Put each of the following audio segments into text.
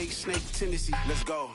Snake, Tennessee. Let's go.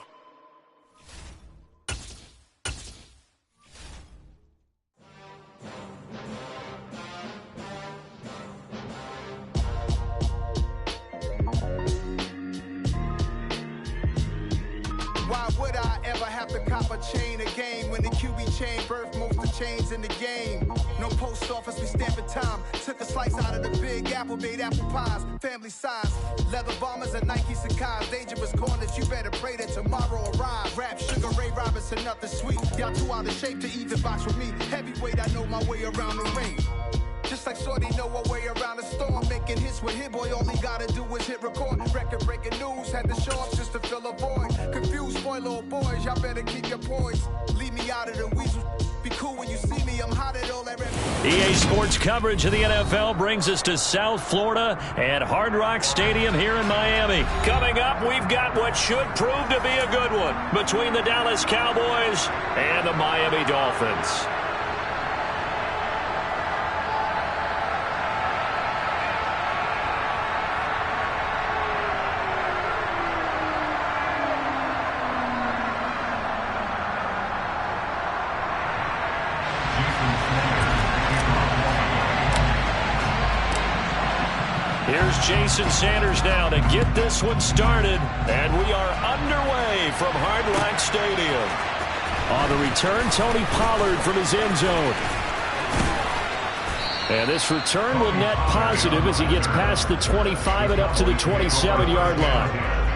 Why would I ever have to cop a chain a game when the QB chain birthed most of chains in the game? No post office, we stamping time. Took a slice out of the big apple, made apple pies, family size. Leather bombers and Nike Sacai's. Dangerous corners, you better pray that tomorrow arrive. Rap, Sugar Ray Robinson, nothing sweet. Y'all too out of shape to even box with me. Heavyweight, I know my way around the ring. Just like Shorty know a way around the storm. Making hits with Hit Boy, all he gotta do is hit record. Record-breaking news, had to show up just to fill a void. Confused, spoil little boys, y'all better keep your poise. Leave me out of the weasel. Be cool when you see me, I'm hot at all that rap. EA Sports coverage of the NFL brings us to South Florida at Hard Rock Stadium here in Miami. Coming up, we've got what should prove to be a good one between the Dallas Cowboys and the Miami Dolphins. Here's Jason Sanders now to get this one started, and we are underway from Hard Rock Stadium. On the return, Tony Pollard from his end zone. And this return will net positive as he gets past the 25 and up to the 27-yard line.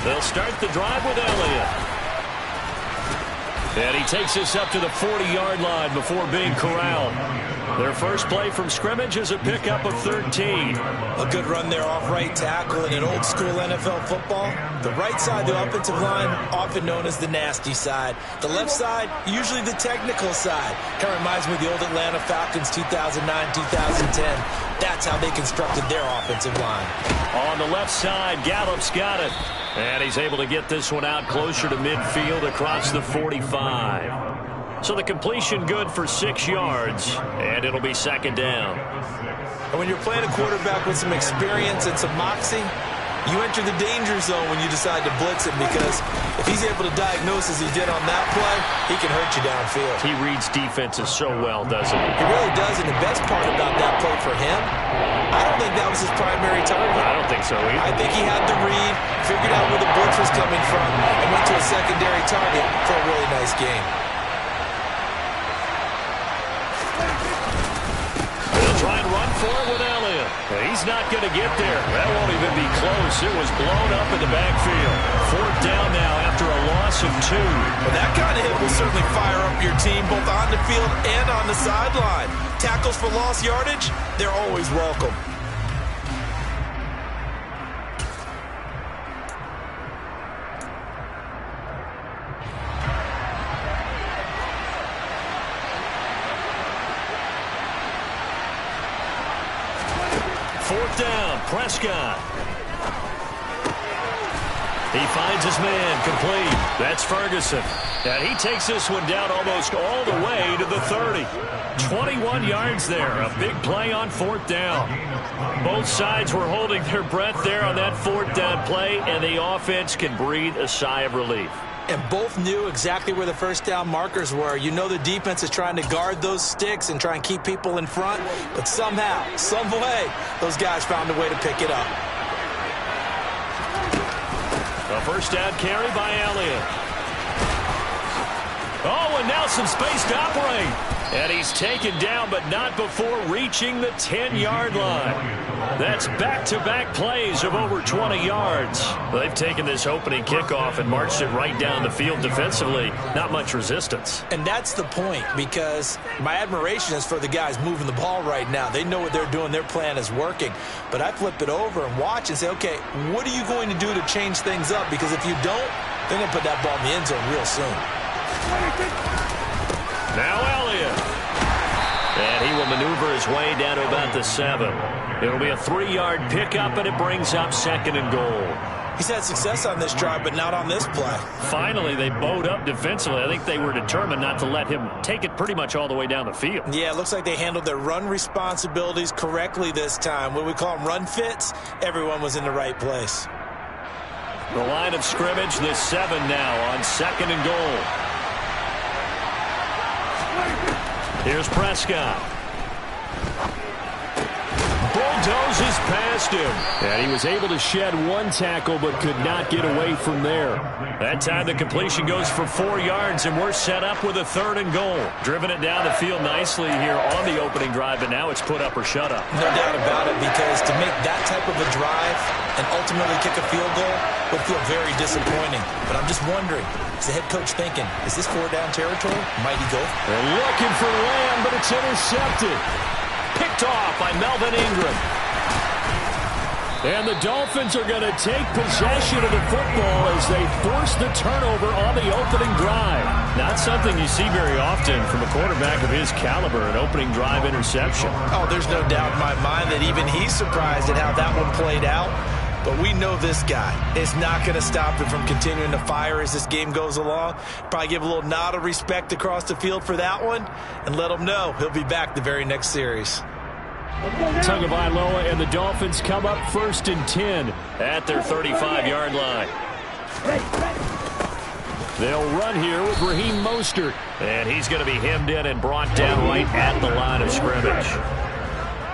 They'll start the drive with Elliott. And he takes us up to the 40-yard line before being corralled. Their first play from scrimmage is a pickup of 13. A good run there off right tackle in an old-school NFL football. The right side, the offensive line, often known as the nasty side. The left side, usually the technical side. Kind of reminds me of the old Atlanta Falcons 2009, 2010. That's how they constructed their offensive line. On the left side, Gallup's got it. And he's able to get this one out closer to midfield across the 45. So the completion good for 6 yards, and it'll be second down. And when you're playing a quarterback with some experience and some moxie, you enter the danger zone when you decide to blitz him, because if he's able to diagnose as he did on that play, he can hurt you downfield. He reads defenses so well, doesn't he? He really does, and the best part about that play for him, I don't think that was his primary target. I don't think so either. I think he had the read, figured out where the blitz was coming from, and went to a secondary target for a really nice game. They'll try and run for it with Elliott. He's not going to get there. That won't even be close. It was blown up in the backfield. Fourth down now after a loss of 2. Well, that kind of hit will certainly fire up your team both on the field and on the sideline. Tackles for lost yardage, they're always welcome. Fourth down, Prescott. He finds his man, complete. That's Ferguson. And he takes this one down almost all the way to the 30. 21 yards there, a big play on fourth down. Both sides were holding their breath there on that fourth down play, and the offense can breathe a sigh of relief. And both knew exactly where the first down markers were. You know the defense is trying to guard those sticks and try and keep people in front, but somehow, some way, those guys found a way to pick it up. A first down carry by Elliott. Oh, and now some space to operate. And he's taken down, but not before reaching the 10-yard line. That's back-to-back plays of over 20 yards. They've taken this opening kickoff and marched it right down the field defensively. Not much resistance. And that's the point, because my admiration is for the guys moving the ball right now. They know what they're doing. Their plan is working. But I flip it over and watch and say, okay, what are you going to do to change things up? Because if you don't, they're going to put that ball in the end zone real soon. Now Elliott. And he will maneuver his way down to about the 7. It'll be a 3-yard pickup, and it brings up 2nd and goal. He's had success on this drive, but not on this play. Finally, they bowed up defensively. I think they were determined not to let him take it pretty much all the way down the field. Yeah, it looks like they handled their run responsibilities correctly this time. What we call them run fits, everyone was in the right place. The line of scrimmage, the 7 now on 2nd and goal. Here's Prescott. Bulldozes past him. And he was able to shed 1 tackle but could not get away from there. That time the completion goes for 4 yards, and we're set up with a 3rd and goal. Driven it down the field nicely here on the opening drive, but now it's put up or shut up. No doubt about it, because to make that type of a drive and ultimately kick a field goal would feel very disappointing. But I'm just wondering, is the head coach thinking, is this 4-down territory? Might he go? They're looking for Lamb, but it's intercepted. Picked off by Melvin Ingram. And the Dolphins are going to take possession of the football as they force the turnover on the opening drive. Not something you see very often from a quarterback of his caliber, an opening drive interception. Oh, there's no doubt in my mind that even he's surprised at how that one played out. But we know this guy is not going to stop him from continuing to fire as this game goes along. Probably give a little nod of respect across the field for that one and let him know he'll be back the very next series. Tagovailoa and the Dolphins come up 1st and 10 at their 35-yard line. They'll run here with Raheem Mostert. And he's going to be hemmed in and brought down right at the line of scrimmage.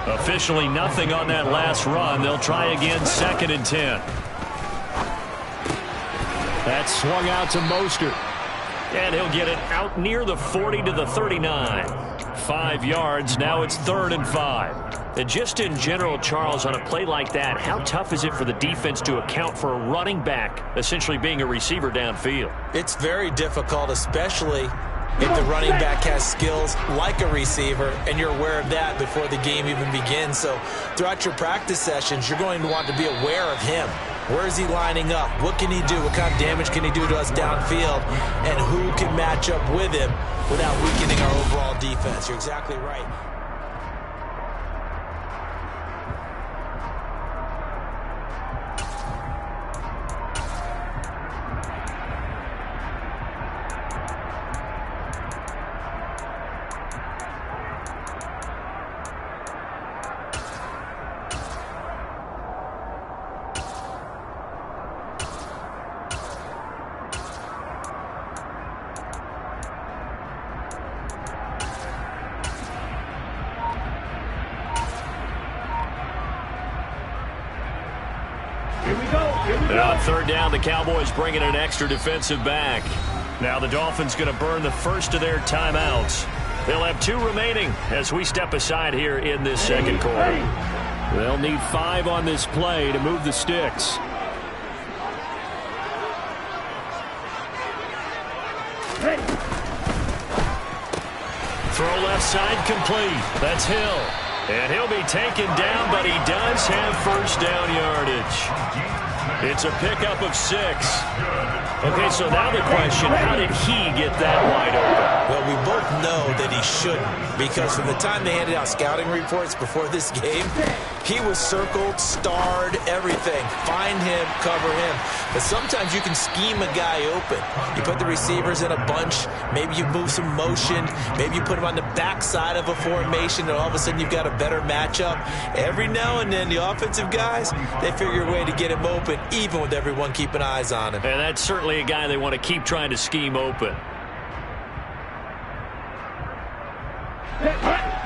Officially nothing on that last run. They'll try again 2nd and 10. That's swung out to Mostert. And he'll get it out near the 40 to the 39. 5 yards. Now it's 3rd and 5. And just in general, Charles, on a play like that, how tough is it for the defense to account for a running back essentially being a receiver downfield? It's very difficult, especially if the running back has skills like a receiver, and you're aware of that before the game even begins. So throughout your practice sessions, you're going to want to be aware of him. Where is he lining up? What can he do? What kind of damage can he do to us downfield? And who can match up with him without weakening our overall defense? You're exactly right. And on 3rd down, the Cowboys bring in an extra defensive back. Now the Dolphins going to burn the first of their timeouts. They'll have 2 remaining as we step aside here in this 2nd quarter. They'll need 5 on this play to move the sticks. Throw left side complete. That's Hill. And he'll be taken down, but he does have 1st down yardage. It's a pickup of 6. Okay, so now the question, how did he get that wide open? Well, we both know that he shouldn't, because from the time they handed out scouting reports before this game, he was circled, starred, everything. Find him, cover him. But sometimes you can scheme a guy open. You put the receivers in a bunch. Maybe you move some motion. Maybe you put him on the backside of a formation, and all of a sudden you've got a better matchup. Every now and then, the offensive guys, they figure a way to get him open, even with everyone keeping eyes on him. And that's certainly a guy they want to keep trying to scheme open.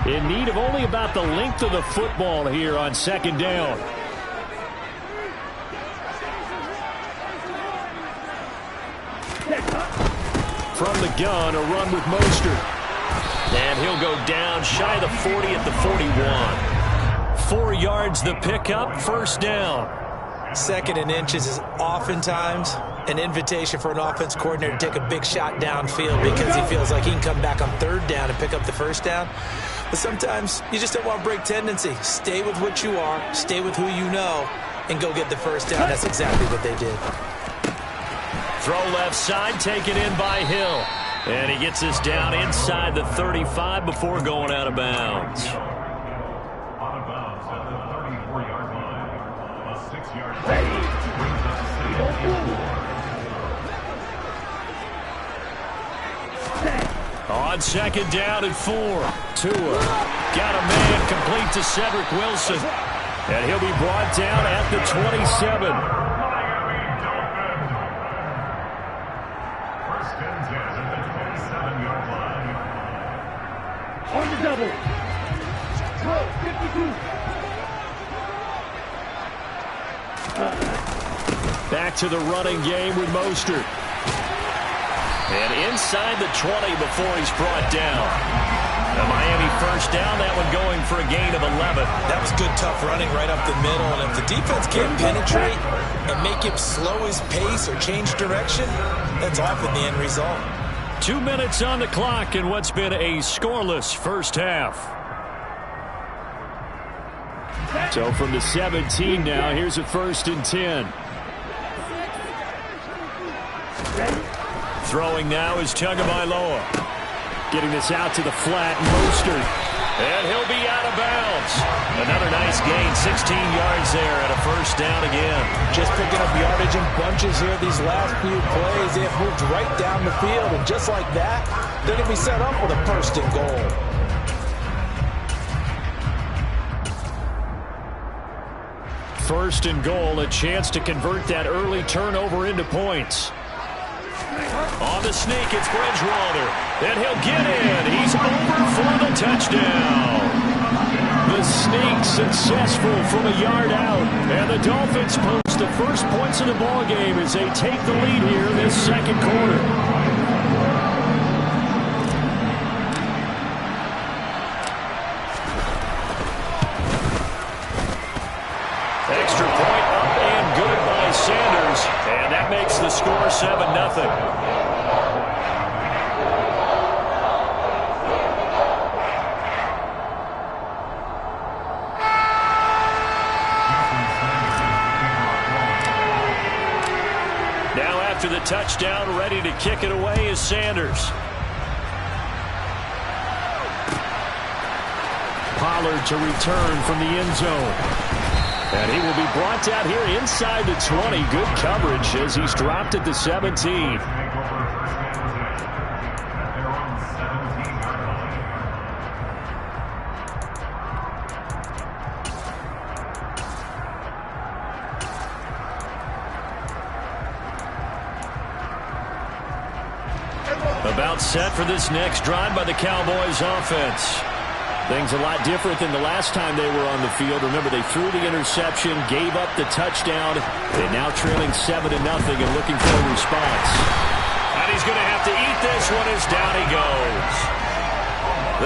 In need of only about the length of the football here on 2nd down. From the gun, a run with Mostert. And he'll go down shy of the 40 at the 41. 4 yards the pickup, first down. 2nd and inches is oftentimes an invitation for an offense coordinator to take a big shot downfield because he feels like he can come back on 3rd down and pick up the 1st down. But sometimes you just don't want to break tendency. Stay with what you are, stay with who you know, and go get the 1st down. That's exactly what they did. Throw left side, taken in by Hill. And he gets this down inside the 35 before going out of bounds. Out of bounds at the 34-yard line. A 6-yard brings us to On 2nd down and 4. Tua got a man complete to Cedric Wilson. And he'll be brought down at the 27. on the double. 52. Back to the running game with Mostert. And inside the 20 before he's brought down. The Miami 1st down, that one going for a gain of 11. That was good, tough running right up the middle. And if the defense can't penetrate and make him slow his pace or change direction, that's often the end result. 2 minutes on the clock in what's been a scoreless first half. So from the 17 now, here's a 1st and 10. Throwing now is Tagovailoa. Getting this out to the flat, Mostert. And he'll be out of bounds. Another nice gain, 16 yards there at a 1st down again. Just picking up yardage in bunches here these last few plays. They have moved right down the field, and just like that, they're going to be set up with a 1st and goal. First and goal, a chance to convert that early turnover into points. On the sneak, it's Bridgewater. And he'll get in. He's over for the touchdown. The sneak successful from a yard out. And the Dolphins post the first points of the ballgame as they take the lead here in this 2nd quarter. Extra point up and good by Sanders. And that makes the score 7-0. Now after the touchdown, ready to kick it away is Sanders. Pollard to return from the end zone. And he will be brought down here inside the 20. Good coverage as he's dropped at the 17. About set for this next drive by the Cowboys offense. Things a lot different than the last time they were on the field. Remember, they threw the interception, gave up the touchdown. They're now trailing 7-0 and looking for a response. And he's going to have to eat this one as down he goes.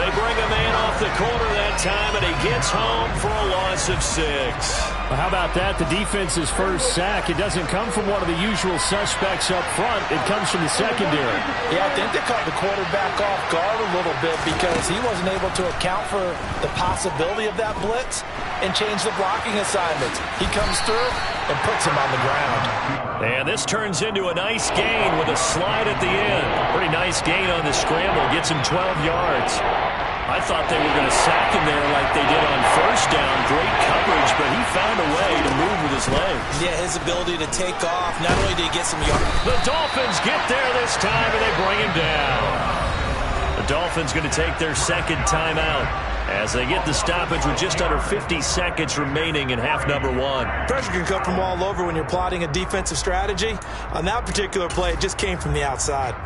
They bring a man off the corner that time, and he gets home for a loss of 6. Well, how about that? The defense's first sack. It doesn't come from one of the usual suspects up front. It comes from the secondary. Yeah, I think they caught the quarterback off guard a little bit because he wasn't able to account for the possibility of that blitz and change the blocking assignments. He comes through and puts him on the ground. And this turns into a nice gain with a slide at the end. Pretty nice gain on the scramble. Gets him 12 yards. I thought they were going to sack him there like they did on 1st down. Great coverage, but he found a way to move with his legs. Yeah, his ability to take off. Not only did he get some yards. The Dolphins get there this time, and they bring him down. The Dolphins going to take their 2nd timeout as they get the stoppage with just under 50 seconds remaining in half number 1. Pressure can come from all over when you're plotting a defensive strategy. On that particular play, it just came from the outside.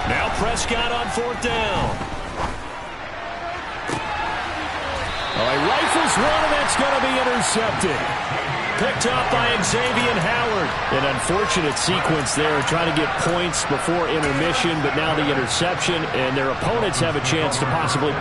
Now Prescott on 4th down. Oh, he rifles one, and that's going to be intercepted. Picked up by Xavier Howard. An unfortunate sequence there, trying to get points before intermission, but now the interception, and their opponents have a chance to possibly